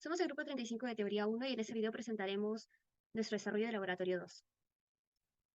Somos el grupo 35 de teoría 1 y en este video presentaremos nuestro desarrollo de laboratorio 2.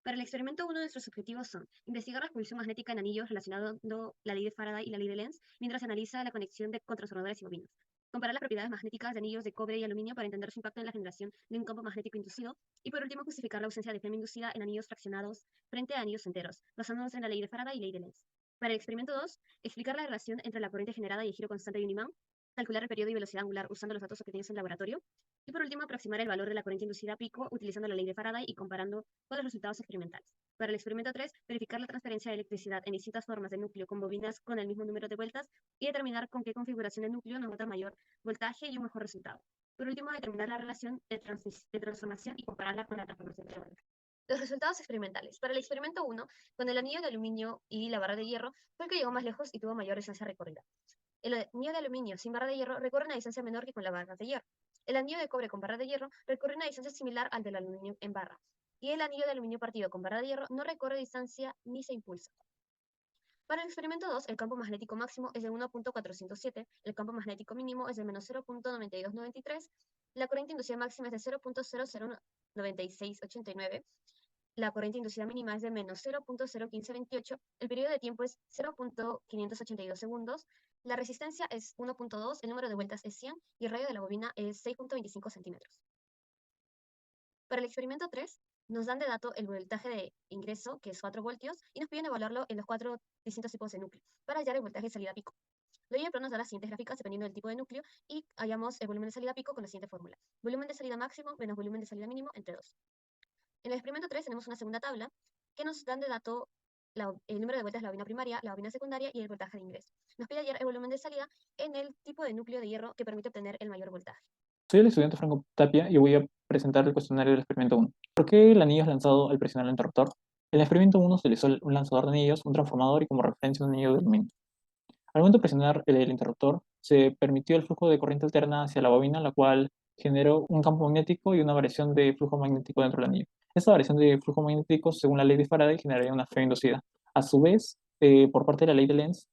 Para el experimento 1, nuestros objetivos son investigar la expulsión magnética en anillos relacionando la ley de Faraday y la ley de Lenz, mientras se analiza la conexión con transformadores y bobinas. Comparar las propiedades magnéticas de anillos de cobre y aluminio para entender su impacto en la generación de un campo magnético inducido. Y por último, justificar la ausencia de flema inducida en anillos fraccionados frente a anillos enteros, basándonos en la ley de Faraday y ley de Lenz. Para el experimento 2, explicar la relación entre la corriente generada y el giro constante de un imán, calcular el periodo y velocidad angular usando los datos obtenidos en el laboratorio. Y por último, aproximar el valor de la corriente inducida a pico utilizando la ley de Faraday y comparando con los resultados experimentales. Para el experimento 3, verificar la transferencia de electricidad en distintas formas de núcleo con bobinas con el mismo número de vueltas y determinar con qué configuración de núcleo nos da mayor voltaje y un mejor resultado. Por último, determinar la relación de transformación y compararla con la transformación de vuelta. Los resultados experimentales. Para el experimento 1, con el anillo de aluminio y la barra de hierro, fue el que llegó más lejos y tuvo mayor distancia recorrida. El anillo de aluminio sin barra de hierro recorre una distancia menor que con la barra de hierro. El anillo de cobre con barra de hierro recorre una distancia similar al del aluminio en barra. Y el anillo de aluminio partido con barra de hierro no recorre distancia ni se impulsa. Para el experimento 2, el campo magnético máximo es de 1.407, el campo magnético mínimo es de menos 0.9293, la corriente inducida máxima es de 0.009689, la corriente inducida mínima es de menos 0.01528, el periodo de tiempo es 0.582 segundos, la resistencia es 1.2, el número de vueltas es 100 y el radio de la bobina es 6.25 centímetros. Para el experimento 3, nos dan de dato el voltaje de ingreso, que es 4 voltios, y nos piden evaluarlo en los 4 distintos tipos de núcleo, para hallar el voltaje de salida pico. Luego nos da las siguientes gráficas dependiendo del tipo de núcleo y hallamos el volumen de salida pico con la siguiente fórmula. Volumen de salida máximo menos volumen de salida mínimo entre 2. En el experimento 3 tenemos una segunda tabla que nos dan de dato el número de vueltas de la bobina primaria, la bobina secundaria y el voltaje de ingreso. Nos pide hallar el volumen de salida en el tipo de núcleo de hierro que permite obtener el mayor voltaje. Soy el estudiante Franco Tapia y voy a presentar el cuestionario del experimento 1. ¿Por qué el anillo es lanzado al presionar el interruptor? En el experimento 1 se utilizó un lanzador de anillos, un transformador y como referencia un anillo de aluminio. Al momento de presionar el interruptor, se permitió el flujo de corriente alterna hacia la bobina, la cual generó un campo magnético y una variación de flujo magnético dentro del anillo. Esta variación de flujo magnético, según la ley de Faraday, generaría una flema inducida. A su vez, por parte de la ley de Lenz,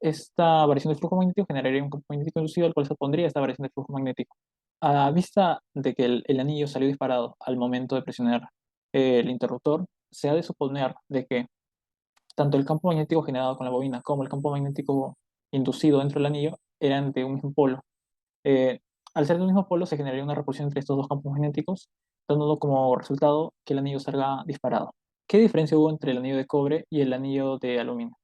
esta variación de flujo magnético generaría un campo magnético inducido, al cual se opondría esta variación de flujo magnético. A vista de que el anillo salió disparado al momento de presionar el interruptor, se ha de suponer de que tanto el campo magnético generado con la bobina como el campo magnético inducido dentro del anillo eran de un mismo polo. Eh, Al ser del mismo polo, se generaría una repulsión entre estos dos campos magnéticos, dando como resultado que el anillo salga disparado. ¿Qué diferencia hubo entre el anillo de cobre y el anillo de aluminio?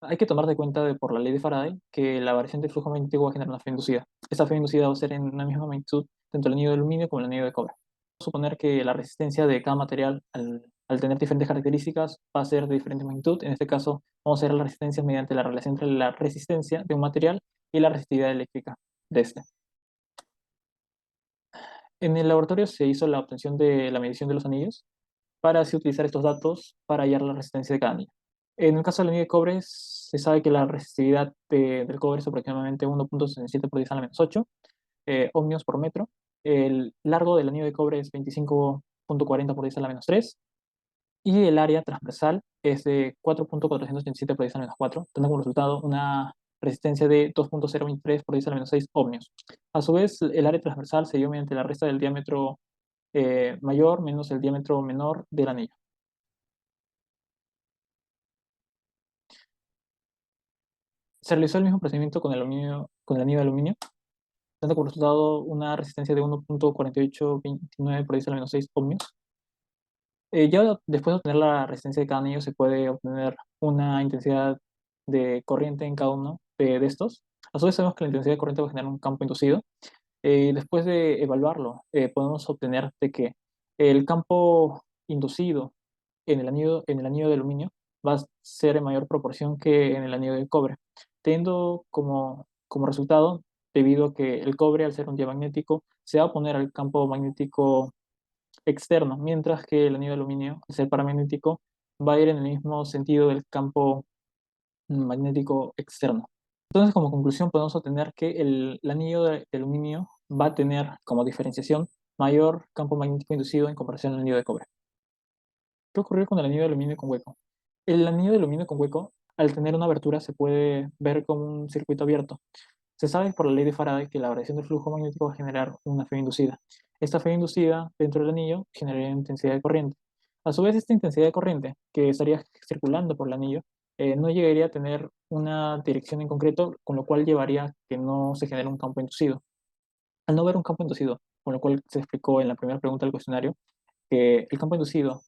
Hay que tomar de cuenta por la ley de Faraday que la variación del flujo magnético va a generar una fe inducida. Esta fe inducida va a ser en una misma magnitud tanto el anillo de aluminio como el anillo de cobre. Vamos a suponer que la resistencia de cada material, al tener diferentes características, va a ser de diferente magnitud. En este caso, vamos a ver la resistencia mediante la relación entre la resistencia de un material y la resistividad eléctrica de este. En el laboratorio se hizo la obtención de la medición de los anillos para así utilizar estos datos para hallar la resistencia de cada anillo. En el caso del anillo de cobre, se sabe que la resistividad del cobre es aproximadamente 1.67 por 10 a la menos 8 ohmios por metro. El largo del anillo de cobre es 25.40 por 10 a la menos 3 y el área transversal es de 4.487 por 10 a la menos 4, dando como resultado una resistencia de 2.023 por 10 a la menos 6 ohmios. A su vez, el área transversal se dio mediante la resta del diámetro mayor menos el diámetro menor del anillo. Se realizó el mismo procedimiento con el anillo de aluminio, dando como resultado una resistencia de 1.4829 por 10 a la menos 6 ohmios. Ya después de obtener la resistencia de cada anillo, se puede obtener una intensidad de corriente en cada uno de estos. A su vez, sabemos que la intensidad de corriente va a generar un campo inducido. Después de evaluarlo, podemos obtener de que el campo inducido en el anillo de aluminio va a ser en mayor proporción que en el anillo de cobre, teniendo como resultado, debido a que el cobre, al ser un diamagnético, se va a oponer al campo magnético externo, mientras que el anillo de aluminio, al ser paramagnético, va a ir en el mismo sentido del campo magnético externo. Entonces, como conclusión, podemos obtener que el anillo de aluminio va a tener como diferenciación mayor campo magnético inducido en comparación al anillo de cobre. ¿Qué ocurrió con el anillo de aluminio con hueco? El anillo de aluminio con hueco, al tener una abertura, se puede ver como un circuito abierto. Se sabe por la ley de Faraday que la variación del flujo magnético va a generar una fe inducida. Esta fe inducida dentro del anillo generaría una intensidad de corriente. A su vez, esta intensidad de corriente que estaría circulando por el anillo no llegaría a tener una dirección en concreto, con lo cual llevaría que no se genere un campo inducido. Al no ver un campo inducido, con lo cual se explicó en la primera pregunta del cuestionario, que el campo inducido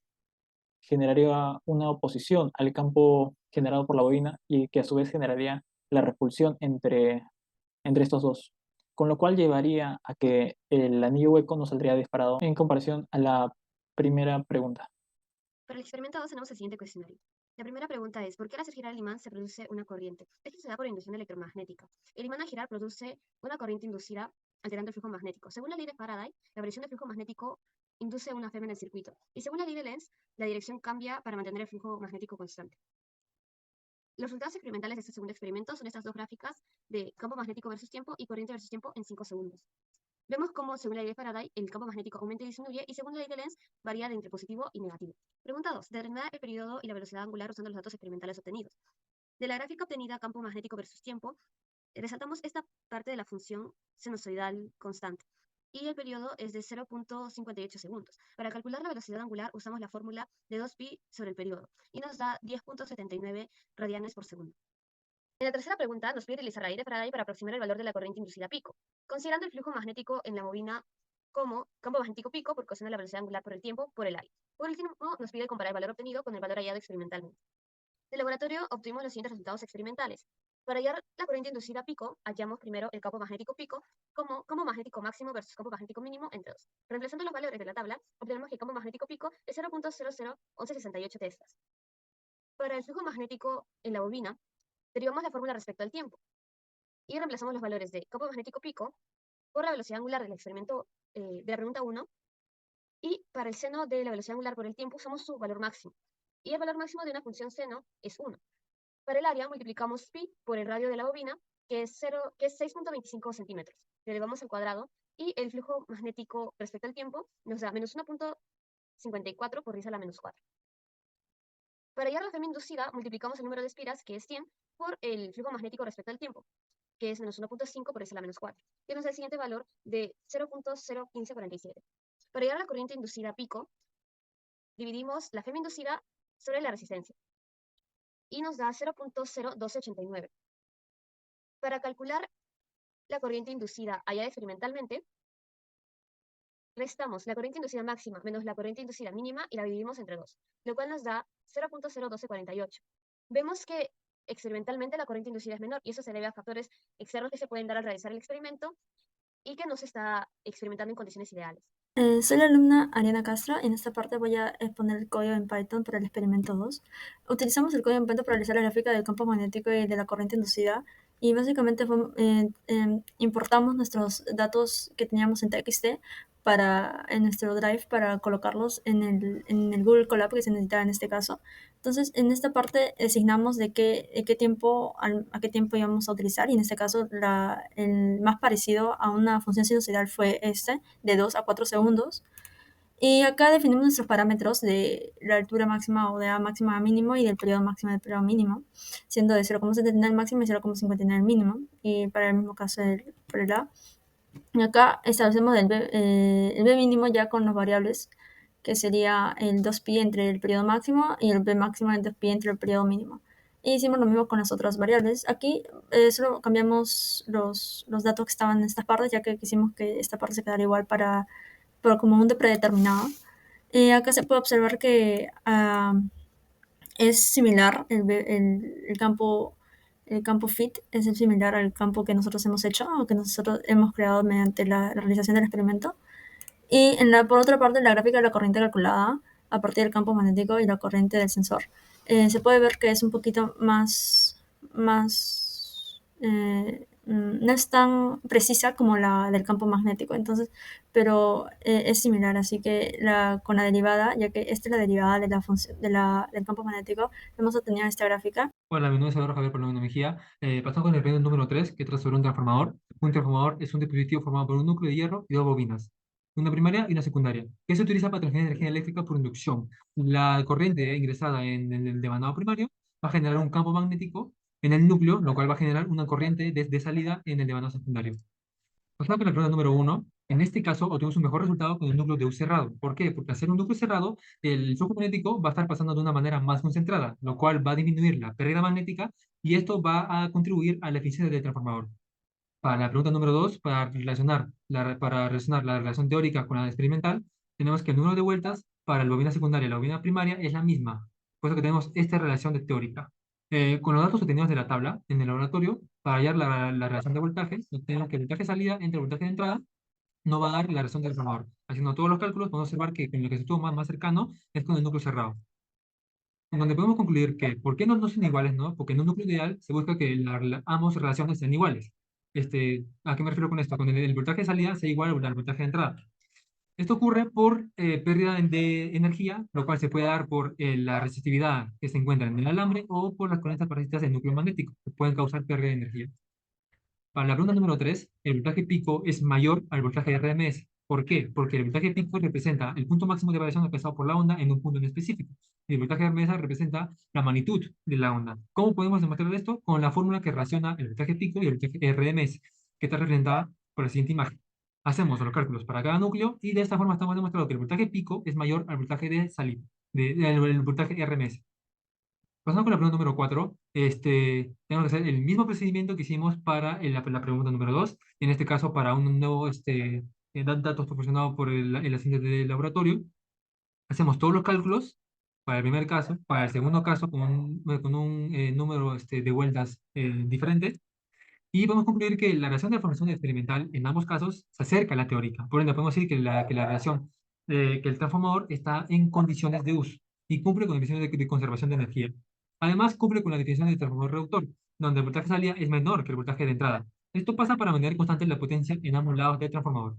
generaría una oposición al campo generado por la bobina y que a su vez generaría la repulsión entre estos dos, con lo cual llevaría a que el anillo hueco no saldría disparado en comparación a la primera pregunta. Para el experimento 2 tenemos el siguiente cuestionario. La primera pregunta es, ¿por qué al hacer girar el imán se produce una corriente? Esto se da por inducción electromagnética. El imán al girar produce una corriente inducida alterando el flujo magnético. Según la ley de Faraday, la variación del flujo magnético induce una FM en el circuito. Y según la ley de Lenz, la dirección cambia para mantener el flujo magnético constante. Los resultados experimentales de este segundo experimento son estas dos gráficas de campo magnético versus tiempo y corriente versus tiempo en 5 segundos. Vemos cómo, según la ley de Faraday, el campo magnético aumenta y disminuye, y según la ley de Lenz, varía de entre positivo y negativo. Pregunta 2. Determinar el periodo y la velocidad angular usando los datos experimentales obtenidos. De la gráfica obtenida campo magnético versus tiempo, resaltamos esta parte de la función sinusoidal constante. Y el periodo es de 0.58 segundos. Para calcular la velocidad angular usamos la fórmula de 2pi sobre el periodo y nos da 10.79 radianes por segundo. En la tercera pregunta nos pide utilizar la ley de Faraday para aproximar el valor de la corriente inducida pico, considerando el flujo magnético en la bobina como campo magnético pico por coseno de la velocidad angular por el tiempo por el área. Por último, nos pide comparar el valor obtenido con el valor hallado experimentalmente. Del laboratorio obtuvimos los siguientes resultados experimentales. Para hallar la corriente inducida pico, hallamos primero el campo magnético pico como campo magnético máximo versus campo magnético mínimo entre 2. Reemplazando los valores de la tabla, obtenemos que el campo magnético pico es 0.001168 teslas. Para el flujo magnético en la bobina, derivamos la fórmula respecto al tiempo y reemplazamos los valores de campo magnético pico por la velocidad angular del experimento de la pregunta 1, y para el seno de la velocidad angular por el tiempo usamos su valor máximo, y el valor máximo de una función seno es 1. Para el área multiplicamos pi por el radio de la bobina, que es 6.25 centímetros. Le elevamos al cuadrado y el flujo magnético respecto al tiempo nos da menos 1.54 por 10 a la menos 4. Para hallar la FM inducida, multiplicamos el número de espiras, que es 100, por el flujo magnético respecto al tiempo, que es menos 1.5 por 10 a la menos 4, que nos da el siguiente valor de 0.01547. Para hallar la corriente inducida pico, dividimos la FM inducida sobre la resistencia y nos da 0.01289. Para calcular la corriente inducida hallada experimentalmente, restamos la corriente inducida máxima menos la corriente inducida mínima y la dividimos entre 2, lo cual nos da 0.01248. Vemos que experimentalmente la corriente inducida es menor, y eso se debe a factores externos que se pueden dar al realizar el experimento y que no se está experimentando en condiciones ideales. Soy la alumna Ariana Castro y en esta parte voy a exponer el código en Python para el experimento 2. Utilizamos el código en Python para realizar la gráfica del campo magnético y de la corriente inducida, y básicamente importamos nuestros datos que teníamos en TXT en nuestro Drive para colocarlos en el Google Colab que se necesitaba en este caso. Entonces, en esta parte asignamos a qué tiempo íbamos a utilizar, y en este caso el más parecido a una función sinusoidal fue de 2 a 4 segundos. Y acá definimos nuestros parámetros de la altura máxima o de A máxima a mínimo y del periodo máximo del periodo mínimo, siendo de 0,79 el máximo y 0,59 el mínimo, y para el mismo caso por el A. Y acá establecemos el B mínimo ya con las variables, que sería el 2pi entre el periodo máximo y el B máximo el 2pi entre el periodo mínimo. Y hicimos lo mismo con las otras variables. Aquí solo cambiamos los datos que estaban en estas partes, ya que quisimos que esta parte se quedara igual pero como un de predeterminado. Acá se puede observar que es similar el campo fit, es similar al campo que nosotros hemos hecho o que nosotros hemos creado mediante la realización del experimento. Y por otra parte, la gráfica de la corriente calculada a partir del campo magnético y la corriente del sensor. Se puede ver que es un poquito no es tan precisa como la del campo magnético, pero es similar, así que con la derivada, ya que esta es la derivada de la función del campo magnético, hemos obtenido esta gráfica. Hola, mi nombre es Eduardo Javier Palomino Mejía. Pasamos con el experimento número 3, que trata sobre un transformador. Un transformador es un dispositivo formado por un núcleo de hierro y dos bobinas, una primaria y una secundaria, que se utiliza para transferir energía eléctrica por inducción. La corriente ingresada en el demandado primario va a generar un campo magnético en el núcleo, lo cual va a generar una corriente de salida en el devano secundario. Pasando con la pregunta número 1, en este caso obtenemos un mejor resultado con el núcleo de U cerrado. ¿Por qué? Porque al ser un núcleo cerrado, el flujo magnético va a estar pasando de una manera más concentrada, lo cual va a disminuir la pérdida magnética y esto va a contribuir a la eficiencia del transformador. Para la pregunta número 2, para relacionar la relación teórica con la experimental, tenemos que el número de vueltas para la bobina secundaria y la bobina primaria es la misma, puesto que tenemos esta relación de teórica. Con los datos obtenidos de la tabla en el laboratorio, para hallar la relación de voltajes, tenemos que el voltaje de salida entre el voltaje de entrada no va a dar la relación del transformador. Haciendo todos los cálculos, podemos observar que con lo que se estuvo más cercano es con el núcleo cerrado. En donde podemos concluir que, ¿por qué no son iguales, no? Porque en un núcleo ideal se busca que ambas relaciones sean iguales. ¿A qué me refiero con esto? Con el voltaje de salida sea igual al voltaje de entrada. Esto ocurre por pérdida de energía, lo cual se puede dar por la resistividad que se encuentra en el alambre o por las corrientes parasitas del núcleo magnético, que pueden causar pérdida de energía. Para la pregunta número 3, el voltaje pico es mayor al voltaje de RMS. ¿Por qué? Porque el voltaje pico representa el punto máximo de variación alcanzado por la onda en un punto en específico. Y el voltaje de RMS representa la magnitud de la onda. ¿Cómo podemos demostrar esto? Con la fórmula que relaciona el voltaje pico y el voltaje RMS, que está representada por la siguiente imagen. Hacemos los cálculos para cada núcleo y de esta forma estamos demostrando que el voltaje pico es mayor al voltaje de salida, el voltaje RMS. Pasando con la pregunta número 4, tenemos que hacer el mismo procedimiento que hicimos para la pregunta número 2, en este caso para un nuevo datos proporcionados por el asistente de laboratorio. Hacemos todos los cálculos para el primer caso, para el segundo caso con un número de vueltas diferente, y podemos concluir que la relación de formación experimental en ambos casos se acerca a la teórica. Por ende, podemos decir que la relación, que el transformador está en condiciones de uso y cumple con condiciones de conservación de energía. Además, cumple con la definición del transformador reductor, donde el voltaje de salida es menor que el voltaje de entrada. Esto pasa para mantener constante la potencia en ambos lados del transformador.